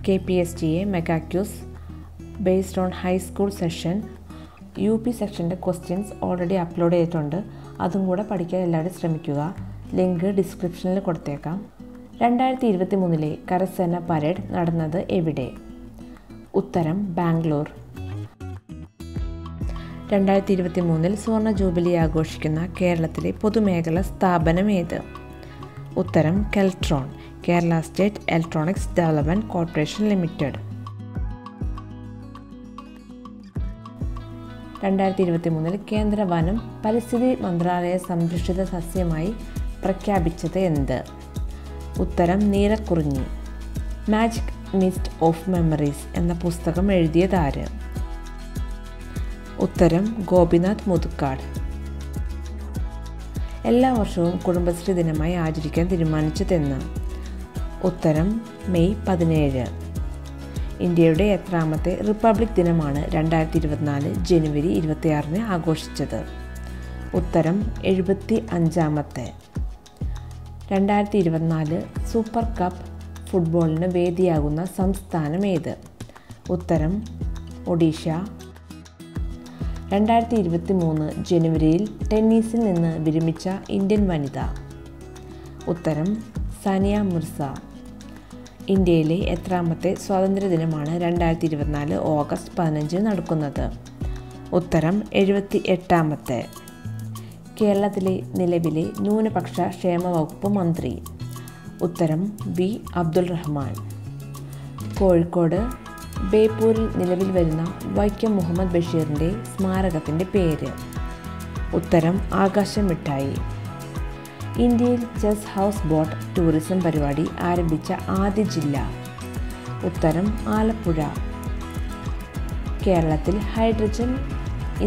KPSTA mega quiz based on high school session. UP സെക്ഷൻ്റെ questions already upload ചെയ്തിട്ടുണ്ട്. അതും കൂടെ പഠിക്കാൻ എല്ലാവരും ശ്രമിക്കുക. ലിങ്ക് ഡിസ്ക്രിപ്ഷനിൽ കൊടുത്തേക്കാം. 2023 കരസേന പരേഡ് നടന്നത് എവിടെ? ഉത്തരം ബാംഗ്ലൂർ. 2023 സുവർണ ജൂബിലി ആഘോഷിക്കുന്ന കേരളത്തിലെ പൊതുമേഖലാ സ്ഥാപനം ഏത്? ഉത്തരം Keltron, Kerala state electronics development corporation limited. 2023 കേന്ദ്ര വനം പരിസ്ഥിതി മന്ത്രാലയ സംരക്ഷിത സസ്യമായി പ്രഖ്യാപിച്ചത് എന്ത്? ഉത്തരം നീലക്കുറിഞ്ഞി. മാജിക് മിസ്റ്റ് ഓഫ് മെമ്മറീസ് എന്ന പുസ്തകം എഴുതിയതാര്? ഉത്തരം ഗോപിനാഥ് മുതുക്കാട്. എല്ലാ വർഷവും കുടുംബശ്രീ ദിനമായി ആചരിക്കാൻ തീരുമാനിച്ചതെന്ന്? ഉത്തരം മെയ് 17. ഇന്ത്യയുടെ എത്രാമത്തെ റിപ്പബ്ലിക് ദിനമാണ് 2024 ജനുവരി 26 ആഘോഷിച്ചത്? ഉത്തരം 75. 2024 സൂപ്പർ കപ്പ് ഫുട്ബോളിന് വേദിയാകുന്ന സംസ്ഥാനം ഏത്? ഉത്തരം ഒഡീഷ. 2023 ജനുവരിയിൽ ടെന്നീസിൽ നിന്ന് വിരമിച്ച ഇന്ത്യൻ വനിത? ഉത്തരം സാനിയ മിർസ. ഇന്ത്യയിലെ എത്രാമത്തെ സ്വാതന്ത്ര്യദിനമാണ് 2024 ഓഗസ്റ്റ് 15 നടക്കുന്നത്? ഉത്തരം 78. കേരളത്തിലെ നിലവിലെ ന്യൂനപക്ഷ ക്ഷേമ വകുപ്പ് മന്ത്രി? ഉത്തരം വി അബ്ദുൾ റഹ്മാൻ. കോഴിക്കോട് ബേപ്പൂരിൽ നിലവിൽ വരുന്ന വൈക്കം മുഹമ്മദ് ബഷീറിൻ്റെ സ്മാരകത്തിൻ്റെ പേര്? ഉത്തരം ആകാശമിഠായി. ഇന്ത്യയിൽ ചെസ് ഹൗസ് ബോട്ട് ടൂറിസം പരിപാടി ആരംഭിച്ച ആദ്യ ജില്ല? ഉത്തരം ആലപ്പുഴ. കേരളത്തിൽ ഹൈഡ്രജൻ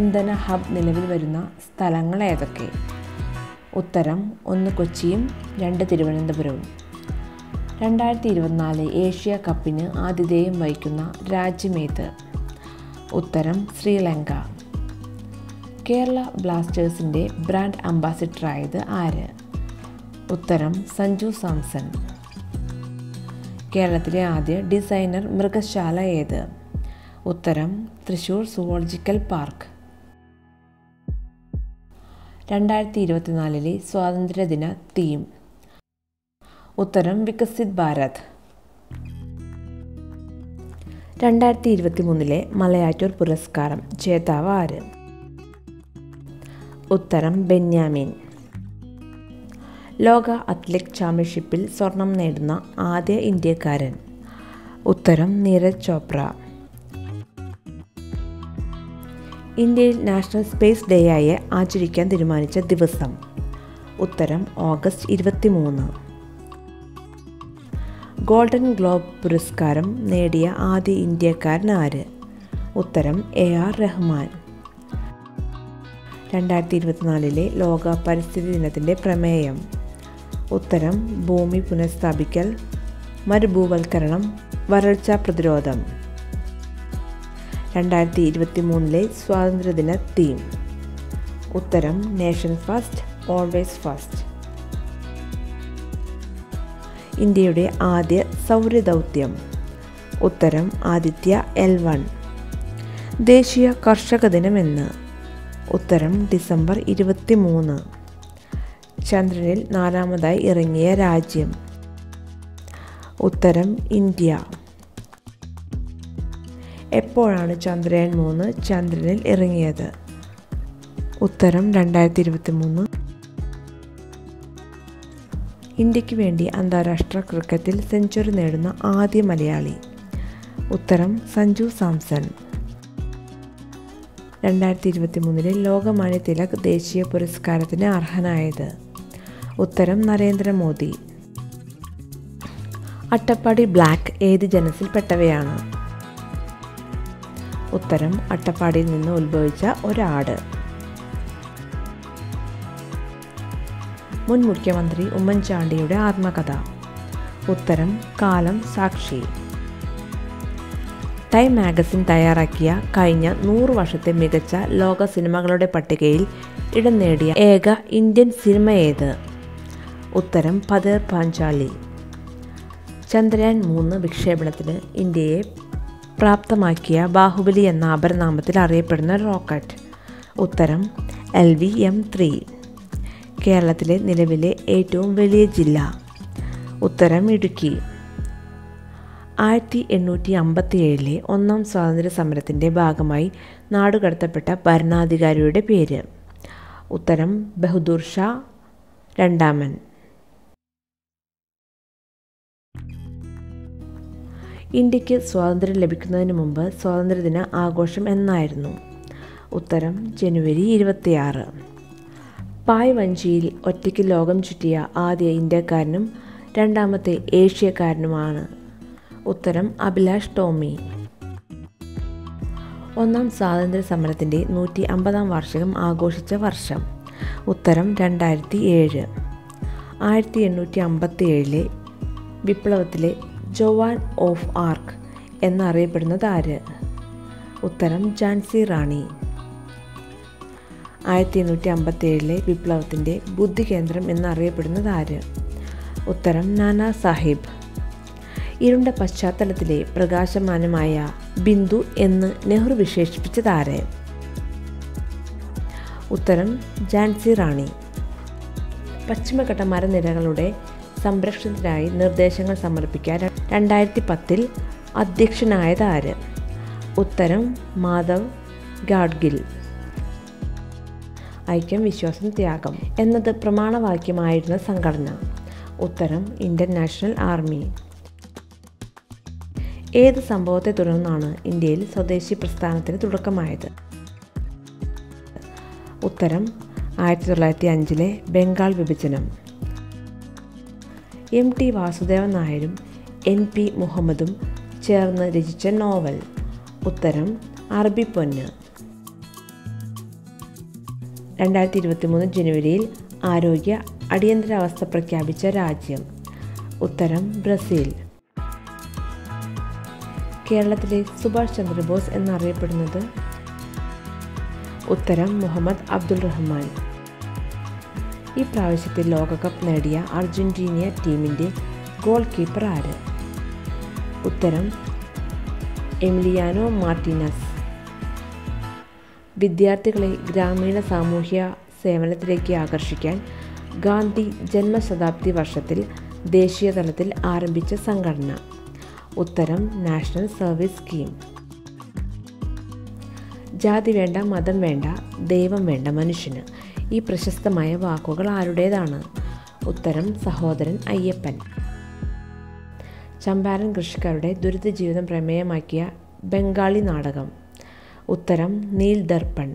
ഇന്ധന ഹബ് നിലവിൽ വരുന്ന സ്ഥലങ്ങൾ ഏതൊക്കെ? ഉത്തരം 1 കൊച്ചിയും 2 തിരുവനന്തപുരവും. 2024 ഏഷ്യ കപ്പിന് ആതിഥേയം വഹിക്കുന്ന രാജ്യമേത്? ഉത്തരം ശ്രീലങ്ക. കേരള ബ്ലാസ്റ്റേഴ്സിൻ്റെ ബ്രാൻഡ് അംബാസിഡറായത് ആര്? ഉത്തരം സഞ്ജു സാംസൺ. കേരളത്തിലെ ആദ്യ ഡിസൈനർ മൃഗശാല ഏത്? ഉത്തരം തൃശ്ശൂർ സുവോളജിക്കൽ പാർക്ക്. 2024 സ്വാതന്ത്ര്യദിന തീം? ഉത്തരം വികസിത് ഭാരത്. 2023 മലയാറ്റൂർ പുരസ്കാരം ജേതാവ് ആര്? ഉത്തരം ബെന്യാമിൻ. ലോക അത്ലറ്റിക് ചാമ്പ്യൻഷിപ്പിൽ സ്വർണം നേടുന്ന ആദ്യ ഇന്ത്യക്കാരൻ? ഉത്തരം നീരജ് ചോപ്ര. ഇന്ത്യയിൽ നാഷണൽ സ്പേസ് ഡേ ആയി ആചരിക്കാൻ തീരുമാനിച്ച ദിവസം? ഉത്തരം ഓഗസ്റ്റ് 23. ഗോൾഡൻ ഗ്ലോബ് പുരസ്കാരം നേടിയ ആദ്യ ഇന്ത്യക്കാരൻ ആര്? ഉത്തരം AR റഹ്മാൻ. 2024 ലോക പരിസ്ഥിതി ദിനത്തിൻ്റെ പ്രമേയം? ഉത്തരം ഭൂമി പുനഃസ്ഥാപിക്കൽ, മരുഭൂവൽക്കരണം, വരൾച്ച പ്രതിരോധം. 2023 സ്വാതന്ത്ര്യദിന തീം? ഉത്തരം നേഷൻ ഫസ്റ്റ് ഓൾവേസ് ഫസ്റ്റ്. ഇന്ത്യയുടെ ആദ്യ സൗരദൗത്യം? ഉത്തരം ആദിത്യ L1. ദേശീയ കർഷക ദിനം എന്ന്? ഉത്തരം ഡിസംബർ 23. ചന്ദ്രനിൽ 4ാമതായി ഇറങ്ങിയ രാജ്യം? ഉത്തരം ഇന്ത്യ. എപ്പോഴാണ് ചന്ദ്രയാൻ 3 ചന്ദ്രനിൽ ഇറങ്ങിയത്? ഉത്തരം 2023. ഇന്ത്യക്ക് വേണ്ടി അന്താരാഷ്ട്ര ക്രിക്കറ്റിൽ സെഞ്ചുറി നേടുന്ന ആദ്യ മലയാളി? ഉത്തരം സഞ്ജു സാംസൺ. 2023 ലോകമാന്യ തിലക് ദേശീയ പുരസ്കാരത്തിന് അർഹനായത്? ഉത്തരം നരേന്ദ്രമോദി. അട്ടപ്പാടി ബ്ലാക്ക് ഏത് ജനസിൽപ്പെട്ടവയാണ്? ഉത്തരം അട്ടപ്പാടിയിൽ നിന്ന് ഉത്ഭവിച്ച ഒരാട്. മുൻ മുഖ്യമന്ത്രി ഉമ്മൻചാണ്ടിയുടെ ആത്മകഥ? ഉത്തരം കാലം സാക്ഷി. ടൈം മാഗസിൻ തയ്യാറാക്കിയ കഴിഞ്ഞ 100 വർഷത്തെ മികച്ച ലോക സിനിമകളുടെ പട്ടികയിൽ ഇടം നേടിയ ഏക ഇന്ത്യൻ സിനിമ ഏത്? ഉത്തരം പതേർ പാഞ്ചാലി. ചന്ദ്രയാൻ 3 വിക്ഷേപണത്തിന് ഇന്ത്യയെ പ്രാപ്തമാക്കിയ ബാഹുബലി എന്ന അപരനാമത്തിൽ അറിയപ്പെടുന്ന റോക്കറ്റ്. ഉത്തരം LV-M3. കേരളത്തിലെ നിലവിലെ ഏറ്റവും വലിയ ജില്ല. ഉത്തരം ഇടുക്കി. 1857 ഒന്നാം സ്വാതന്ത്ര്യ സമരത്തിൻ്റെ ഭാഗമായി നാടുകടത്തപ്പെട്ട ഭരണാധികാരിയുടെ പേര്. ഉത്തരം ബഹദൂർ ഷാ രണ്ടാമൻ. ഇന്ത്യക്ക് സ്വാതന്ത്ര്യം ലഭിക്കുന്നതിന് മുമ്പ് സ്വാതന്ത്ര്യദിന ആഘോഷം എന്നായിരുന്നു? ഉത്തരം ജനുവരി 26. പായ് വഞ്ചിയിൽ ഒറ്റയ്ക്ക് ലോകം ചുറ്റിയ ആദ്യ ഇന്ത്യക്കാരനും രണ്ടാമത്തെ ഏഷ്യക്കാരനുമാണ്? ഉത്തരം അഭിലാഷ് ടോമി. ഒന്നാം സ്വാതന്ത്ര്യ സമരത്തിൻ്റെ 150-ാം വാർഷികം ആഘോഷിച്ച വർഷം? ഉത്തരം 2007. 1857 വിപ്ലവത്തിലെ ജോവാൻ ഓഫ് ആർക്ക് എന്നറിയപ്പെടുന്നത് ആര്? ഉത്തരം ഝാൻസി റാണി. 1857 വിപ്ലവത്തിൻ്റെ ബുദ്ധികേന്ദ്രം എന്നറിയപ്പെടുന്നത് ആര്? ഉത്തരം നാനാ സാഹിബ്. ഇരുണ്ട പശ്ചാത്തലത്തിലെ പ്രകാശമാനമായ ബിന്ദു എന്ന് നെഹ്റു വിശേഷിപ്പിച്ചതാരെ? ഉത്തരം ഝാൻസി റാണി. പശ്ചിമഘട്ട മരനിരകളുടെ സംരക്ഷണത്തിനായി നിർദ്ദേശങ്ങൾ സമർപ്പിക്കാൻ 2010 അധ്യക്ഷനായത് ആര്? ഉത്തരം മാധവ് ഗാഡ്ഗിൽ. ഐക്യം, വിശ്വാസം, ത്യാഗം എന്നത് പ്രമാണവാക്യമായിരുന്ന സംഘടന? ഉത്തരം ഇന്ത്യൻ നാഷണൽ ആർമി. ഏത് സംഭവത്തെ തുടർന്നാണ് ഇന്ത്യയിൽ സ്വദേശി പ്രസ്ഥാനത്തിന് തുടക്കമായത്? ഉത്തരം 1905 ബംഗാൾ വിഭജനം. MT വാസുദേവൻ നായരും NP മുഹമ്മദും ചേർന്ന് രചിച്ച നോവൽ? ഉത്തരം അറബിപ്പൊന്ന്. 2023 ജനുവരിയിൽ ആരോഗ്യ അടിയന്തരാവസ്ഥ പ്രഖ്യാപിച്ച രാജ്യം? ഉത്തരം ബ്രസീൽ. കേരളത്തിലെ സുഭാഷ് ചന്ദ്രബോസ് എന്നറിയപ്പെടുന്നത്? ഉത്തരം മുഹമ്മദ് അബ്ദുൾ റഹ്മാൻ. ഈ പ്രാവശ്യത്തെ ലോകകപ്പ് നേടിയ അർജന്റീനിയ ടീമിൻ്റെ ഗോൾ കീപ്പർ ആര്? ഉത്തരം എമിലിയാനോ മാർട്ടിനസ്. വിദ്യാർത്ഥികളെ ഗ്രാമീണ സാമൂഹ്യ സേവനത്തിലേക്ക് ആകർഷിക്കാൻ ഗാന്ധി ജന്മശതാബ്ദി വർഷത്തിൽ ദേശീയ തലത്തിൽ ആരംഭിച്ച സംഘടന? ഉത്തരം നാഷണൽ സർവീസ് സ്കീം. ജാതി വേണ്ട, മതം വേണ്ട, ദൈവം വേണ്ട മനുഷ്യന്. ഈ പ്രശസ്തമായ വാക്കുകൾ ആരുടേതാണ്? ഉത്തരം സഹോദരൻ അയ്യപ്പൻ. ചമ്പാരൻ കൃഷിക്കാരുടെ ദുരിത ജീവിതം പ്രമേയമാക്കിയ ബംഗാളി നാടകം? ഉത്തരം നീൽ ദർപ്പൺ.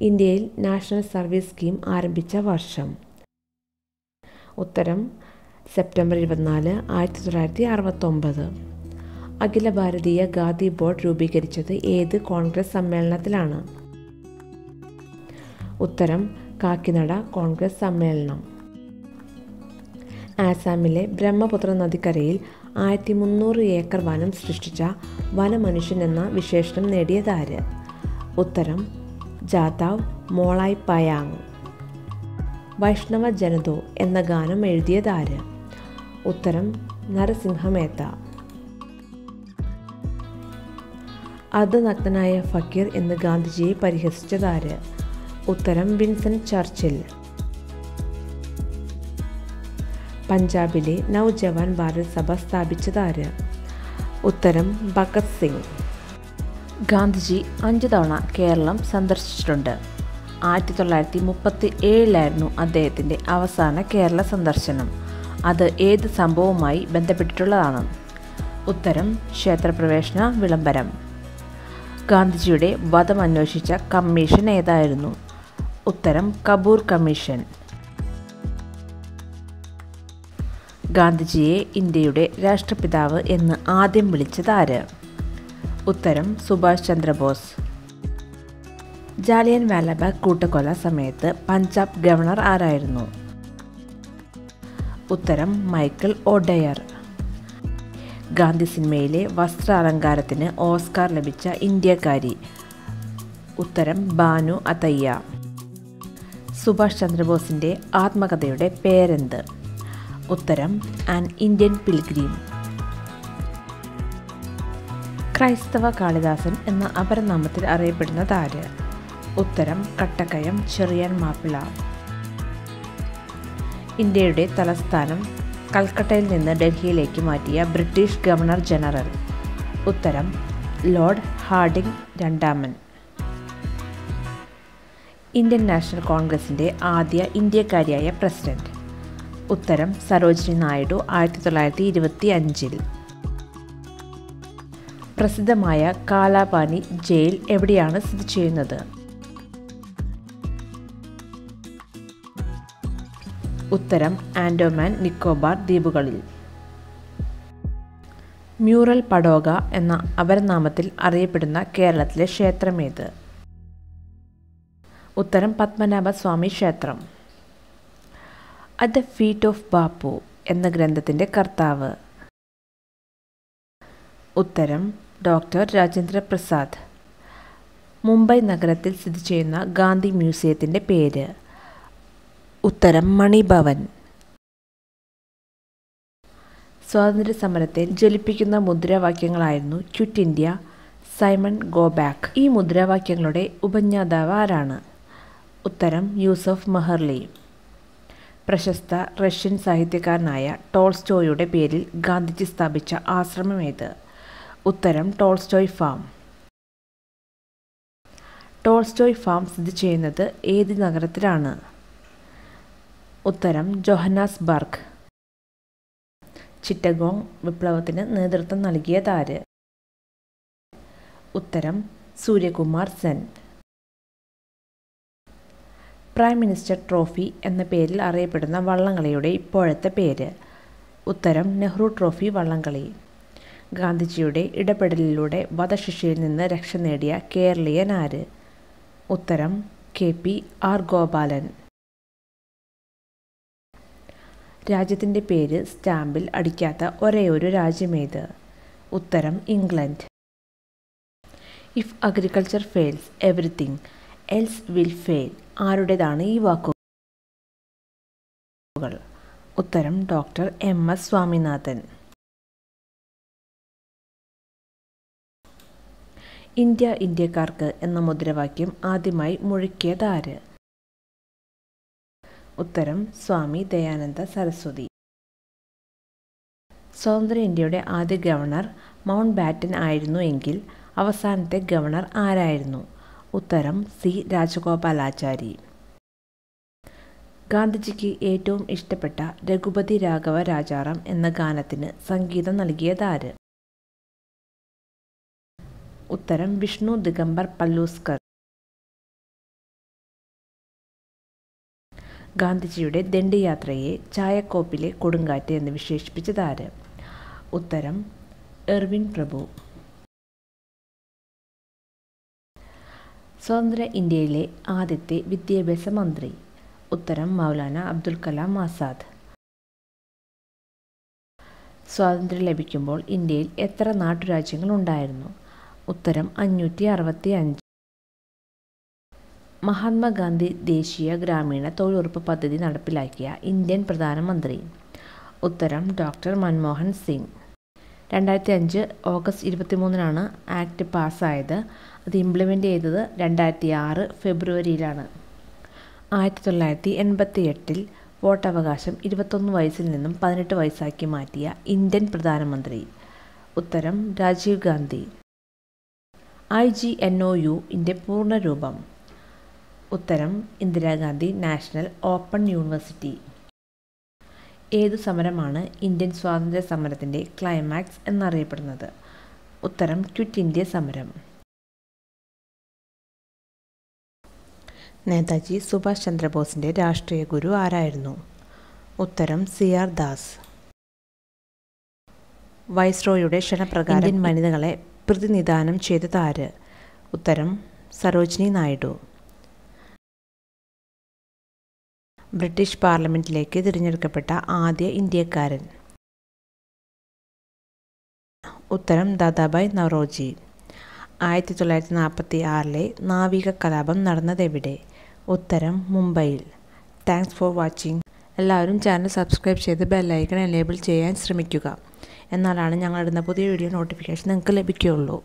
ഇന്ത്യയിൽ നാഷണൽ സർവീസ് സ്കീം ആരംഭിച്ച വർഷം? ഉത്തരം സെപ്റ്റംബർ 24, 1969. അഖില ഭാരതീയ ഖാദി ബോർഡ് രൂപീകരിച്ചത് ഏത് കോൺഗ്രസ് സമ്മേളനത്തിലാണ്? ഉത്തരം കാക്കിനഡ കോൺഗ്രസ് സമ്മേളനം. ആസാമിലെ ബ്രഹ്മപുത്ര നദിക്കരയിൽ 1300 ഏക്കർ വനം സൃഷ്ടിച്ച വനമനുഷ്യൻ എന്ന വിശേഷണം നേടിയതാര്? ഉത്തരം ജാദവ് മോളായ് പയാങ്. വൈഷ്ണവ ജനതോ എന്ന ഗാനം എഴുതിയതാര്? ഉത്തരം നരസിംഹ മേത്ത. അർദ്ധനഗ്നനായ ഫക്കീർ എന്ന് ഗാന്ധിജിയെ പരിഹസിച്ചതാര്? ഉത്തരം വിൻസെൻ്റ് ചർച്ചിൽ. പഞ്ചാബിലെ നവജവാൻ ഭാരത് സഭ സ്ഥാപിച്ചതാര്? ഉത്തരം ഭഗത് സിംഗ്. ഗാന്ധിജി 5 തവണ കേരളം സന്ദർശിച്ചിട്ടുണ്ട്. 1937 അദ്ദേഹത്തിൻ്റെ അവസാന കേരള സന്ദർശനം. അത് ഏത് സംഭവവുമായി ബന്ധപ്പെട്ടിട്ടുള്ളതാണ്? ഉത്തരം ക്ഷേത്രപ്രവേശന വിളംബരം. ഗാന്ധിജിയുടെ വധം അന്വേഷിച്ച കമ്മീഷൻ ഏതായിരുന്നു? ഉത്തരം കപൂർ കമ്മീഷൻ. ഗാന്ധിജിയെ ഇന്ത്യയുടെ രാഷ്ട്രപിതാവ് എന്ന് ആദ്യം വിളിച്ചതാര്? ഉത്തരം സുഭാഷ് ചന്ദ്രബോസ്. ജാലിയൻ വാലാബാഗ് കൂട്ടക്കൊല സമയത്ത് പഞ്ചാബ് ഗവർണർ ആരായിരുന്നു? ഉത്തരം മൈക്കൽ ഒഡയർ. ഗാന്ധി സിനിമയിലെ വസ്ത്രാലങ്കാരത്തിന് ഓസ്കാർ ലഭിച്ച ഇന്ത്യക്കാരി? ഉത്തരം ബാനു അതയ്യ. സുഭാഷ് ചന്ദ്രബോസിൻ്റെ ആത്മകഥയുടെ പേരെന്ത്? ഉത്തരം ആൻ ഇന്ത്യൻ പിൽഗ്രീം. ക്രൈസ്തവ കാളിദാസൻ എന്ന അപരനാമത്തിൽ അറിയപ്പെടുന്നത് ആര്? ഉത്തരം കട്ടക്കയം ചെറിയാൻ മാപ്പിള. ഇന്ത്യയുടെ തലസ്ഥാനം കൽക്കട്ടയിൽ നിന്ന് ഡൽഹിയിലേക്ക് മാറ്റിയ ബ്രിട്ടീഷ് ഗവർണർ ജനറൽ? ഉത്തരം ലോർഡ് ഹാർഡിംഗ് രണ്ടാമൻ. ഇന്ത്യൻ നാഷണൽ കോൺഗ്രസിൻ്റെ ആദ്യ ഇന്ത്യക്കാരിയായ പ്രസിഡന്റ്? ഉത്തരം സരോജിനി നായിഡു 1925. പ്രസിദ്ധമായ കാലാപാനി ജയിൽ എവിടെയാണ് സ്ഥിതി ചെയ്യുന്നത്? ഉത്തരം ആൻഡോമാൻ നിക്കോബാർ ദ്വീപുകളിൽ. മ്യൂറൽ പടോക എന്ന അപരനാമത്തിൽ അറിയപ്പെടുന്ന കേരളത്തിലെ ക്ഷേത്രമേത്? ഉത്തരം പത്മനാഭസ്വാമി ക്ഷേത്രം. At the feet of Bapu എന്ന ഗ്രന്ഥത്തിൻ്റെ കർത്താവ്? ഉത്തരം ഡോക്ടർ രാജേന്ദ്ര പ്രസാദ്. മുംബൈ നഗരത്തിൽ സ്ഥിതി ചെയ്യുന്ന ഗാന്ധി മ്യൂസിയത്തിൻ്റെ പേര്? ഉത്തരം മണിഭവൻ. സ്വാതന്ത്ര്യ സമരത്തെ ജ്വലിപ്പിക്കുന്ന മുദ്രാവാക്യങ്ങളായിരുന്നു quit India, Simon go back. ഈ മുദ്രാവാക്യങ്ങളുടെ ഉപജ്ഞാതാവ് ആരാണ്? ഉത്തരം യൂസഫ് മെഹർലി. പ്രശസ്ത റഷ്യൻ സാഹിത്യകാരനായ ടോൾസ്റ്റോയുടെ പേരിൽ ഗാന്ധിജി സ്ഥാപിച്ച ആശ്രമം ഏത്? ഉത്തരം ടോൾസ്റ്റോയ് ഫാം. ടോൾസ്റ്റോയ് ഫാം സ്ഥിതി ചെയ്യുന്നത് ഏത് നഗരത്തിലാണ്? ഉത്തരം ജോഹന്നാസ്ബർഗ്. ചിറ്റഗോങ് വിപ്ലവത്തിന് നേതൃത്വം നൽകിയതാര്? ഉത്തരം Suryakumar Sen. Prime minister trophy എന്ന പേരിൽ അറിയപ്പെടുന്ന വള്ളംകളിയുടെ ഇപ്പോഴത്തെ പേര്? ഉത്തരം നെഹ്റു ട്രോഫി വള്ളംകളി. ഗാന്ധിജിയുടെ ഇടപെടലിലൂടെ വധശിക്ഷയിൽ നിന്ന് രക്ഷ നേടിയ കേരളീയൻ ആര്? ഉത്തരം KPR ഗോപാലൻ. രാജ്യത്തിൻ്റെ പേര് സ്റ്റാമ്പിൽ അടിക്കാത്ത ഒരേയൊരു രാജ്യമേത്? ഉത്തരം England. If agriculture fails everything else will fail ആരുടേതാണ് ഈ വാക്കുകൾ? ഉത്തരം ഡോക്ടർ MS സ്വാമിനാഥൻ. ഇന്ത്യ ഇന്ത്യക്കാർക്ക് എന്ന മുദ്രാവാക്യം ആദ്യമായി മുഴക്കിയതാര്? ഉത്തരം സ്വാമി ദയാനന്ദ സരസ്വതി. സ്വതന്ത്ര ഇന്ത്യയുടെ ആദ്യ ഗവർണർ മൗണ്ട് ബാറ്റൻ ആയിരുന്നു എങ്കിൽ അവസാനത്തെ ഗവർണർ ആരായിരുന്നു? ഉത്തരം C രാജഗോപാലാചാരി. ഗാന്ധിജിക്ക് ഏറ്റവും ഇഷ്ടപ്പെട്ട രഘുപതി രാഘവ രാജാറാം എന്ന ഗാനത്തിന് സംഗീതം നൽകിയതാര്? ഉത്തരം വിഷ്ണു ദിഗംബർ പല്ലൂസ്കർ. ഗാന്ധിജിയുടെ ദണ്ഡി യാത്രയെ ചായക്കോപ്പിലെ കൊടുങ്കാറ്റ് എന്ന് വിശേഷിപ്പിച്ചതാര്? ഉത്തരം എർവിൻ പ്രഭു. സ്വതന്ത്ര ഇന്ത്യയിലെ ആദ്യത്തെ വിദ്യാഭ്യാസ മന്ത്രി? ഉത്തരം മൗലാന അബ്ദുൽ കലാം ആസാദ്. സ്വാതന്ത്ര്യം ലഭിക്കുമ്പോൾ ഇന്ത്യയിൽ എത്ര നാട്ടുരാജ്യങ്ങൾ ഉണ്ടായിരുന്നു? ഉത്തരം 565. മഹാത്മാഗാന്ധി ദേശീയ ഗ്രാമീണ തൊഴിലുറപ്പ് പദ്ധതി നടപ്പിലാക്കിയ ഇന്ത്യൻ പ്രധാനമന്ത്രി? ഉത്തരം doctor Manmohan Singh. 2005 August 23 act പാസ്സായത്. അത് ഇംപ്ലിമെൻ്റ് ചെയ്തത് 2006 ഫെബ്രുവരിയിലാണ്. 1988 വോട്ടവകാശം 21 വയസ്സിൽ നിന്നും 18 വയസ്സാക്കി മാറ്റിയ ഇന്ത്യൻ പ്രധാനമന്ത്രി? ഉത്തരം രാജീവ് ഗാന്ധി. IGNOU-ൻ്റെ പൂർണ്ണരൂപം? ഉത്തരം ഇന്ദിരാഗാന്ധി നാഷണൽ ഓപ്പൺ യൂണിവേഴ്സിറ്റി. ഏതു സമരമാണ് ഇന്ത്യൻ സ്വാതന്ത്ര്യ സമരത്തിൻ്റെ ക്ലൈമാക്സ് എന്നറിയപ്പെടുന്നത്? ഉത്തരം ക്വിറ്റ് ഇന്ത്യ സമരം. നേതാജി സുഭാഷ് ചന്ദ്രബോസിൻ്റെ രാഷ്ട്രീയ ഗുരു ആരായിരുന്നു? ഉത്തരം CR ദാസ്. വൈസ്രോയുടെ ക്ഷണപ്രകാരം ഇന്ത്യൻ വനിതകളെ പ്രതിനിധാനം ചെയ്തതാര്? ഉത്തരം സരോജിനി നായിഡു. ബ്രിട്ടീഷ് പാർലമെൻറ്റിലേക്ക് തിരഞ്ഞെടുക്കപ്പെട്ട ആദ്യ ഇന്ത്യക്കാരൻ? ഉത്തരം ദാദാഭായ് നവറോജി. 1946 നാവിക കലാപം നടന്നതെവിടെ? ഉത്തരം മുംബൈയിൽ. Thanks for watching. എല്ലാവരും ചാനൽ സബ്സ്ക്രൈബ് ചെയ്ത് ബെല്ലൈക്കൺ എനേബിൾ ചെയ്യാൻ ശ്രമിക്കുക. എന്നാലാണ് ഞങ്ങളിടുന്ന പുതിയ വീഡിയോ നോട്ടിഫിക്കേഷൻ നിങ്ങൾക്ക് ലഭിക്കുകയുള്ളൂ.